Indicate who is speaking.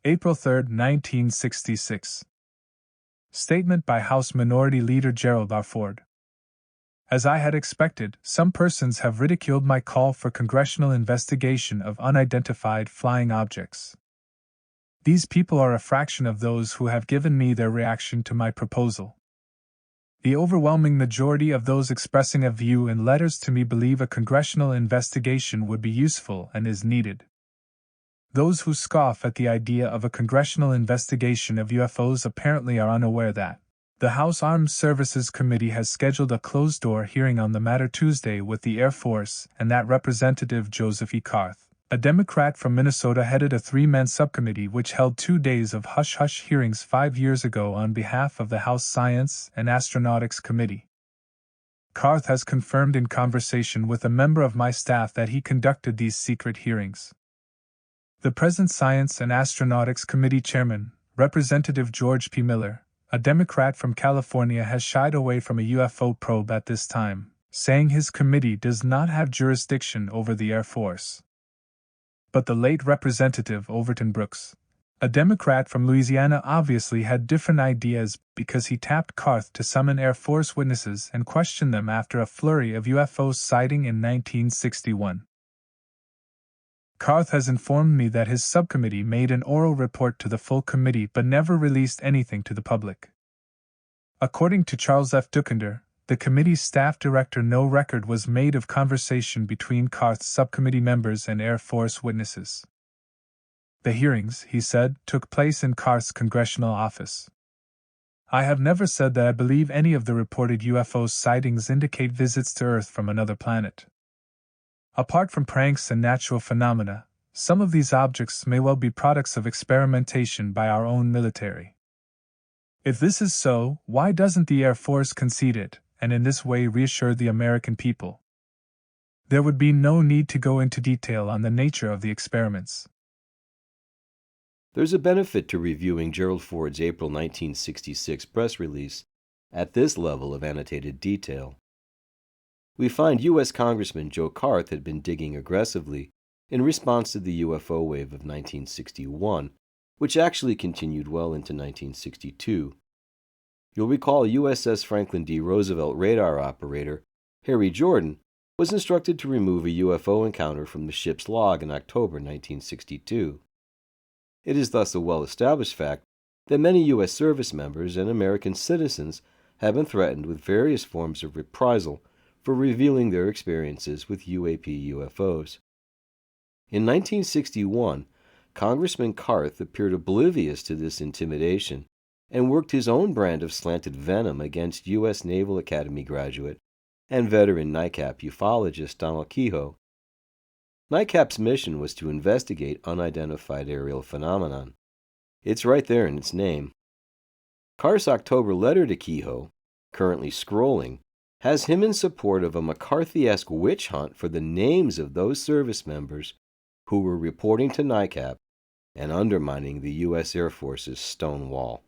Speaker 1: April 3, 1966. Statement by House Minority Leader Gerald R. Ford. As I had expected, some persons have ridiculed my call for congressional investigation of unidentified flying objects. These people are a fraction of those who have given me their reaction to my proposal. The overwhelming majority of those expressing a view in letters to me believe a congressional investigation would be useful and is needed. Those who scoff at the idea of a congressional investigation of UFOs apparently are unaware that the House Armed Services Committee has scheduled a closed-door hearing on the matter Tuesday with the Air Force and that Representative Joseph E. Karth, a Democrat from Minnesota, headed a three-man subcommittee which held 2 days of hush-hush hearings 5 years ago on behalf of the House Science and Astronautics Committee. Karth has confirmed in conversation with a member of my staff that he conducted these secret hearings. The present Science and Astronautics Committee Chairman, Representative George P. Miller, a Democrat from California, has shied away from a UFO probe at this time, saying his committee does not have jurisdiction over the Air Force. But the late Representative Overton Brooks, a Democrat from Louisiana, obviously had different ideas because he tapped Karth to summon Air Force witnesses and question them after a flurry of UFO sighting in 1961. Karth has informed me that his subcommittee made an oral report to the full committee but never released anything to the public. According to Charles F. Dukander, the committee's staff director, no record was made of conversation between Karth's subcommittee members and Air Force witnesses. The hearings, he said, took place in Karth's congressional office. I have never said that I believe any of the reported UFO sightings indicate visits to Earth from another planet. Apart from pranks and natural phenomena, some of these objects may well be products of experimentation by our own military. If this is so, why doesn't the Air Force concede it, and in this way reassure the American people? There would be no need to go into detail on the nature of the experiments.
Speaker 2: There's a benefit to reviewing Gerald Ford's April 1966 press release at this level of annotated detail. We find U.S. Congressman Joe Karth had been digging aggressively in response to the UFO wave of 1961, which actually continued well into 1962. You'll recall USS Franklin D. Roosevelt radar operator Harry Jordan was instructed to remove a UFO encounter from the ship's log in October 1962. It is thus a well-established fact that many U.S. service members and American citizens have been threatened with various forms of reprisal for revealing their experiences with UAP/UFOs. In 1961, Congressman Karth appeared oblivious to this intimidation and worked his own brand of slanted venom against U.S. Naval Academy graduate and veteran NICAP ufologist Donald Kehoe. NICAP's mission was to investigate unidentified aerial phenomenon. It's right there in its name. Karth's October letter to Kehoe, currently scrolling, has him in support of a McCarthy-esque witch hunt for the names of those service members who were reporting to NICAP and undermining the U.S. Air Force's stone wall.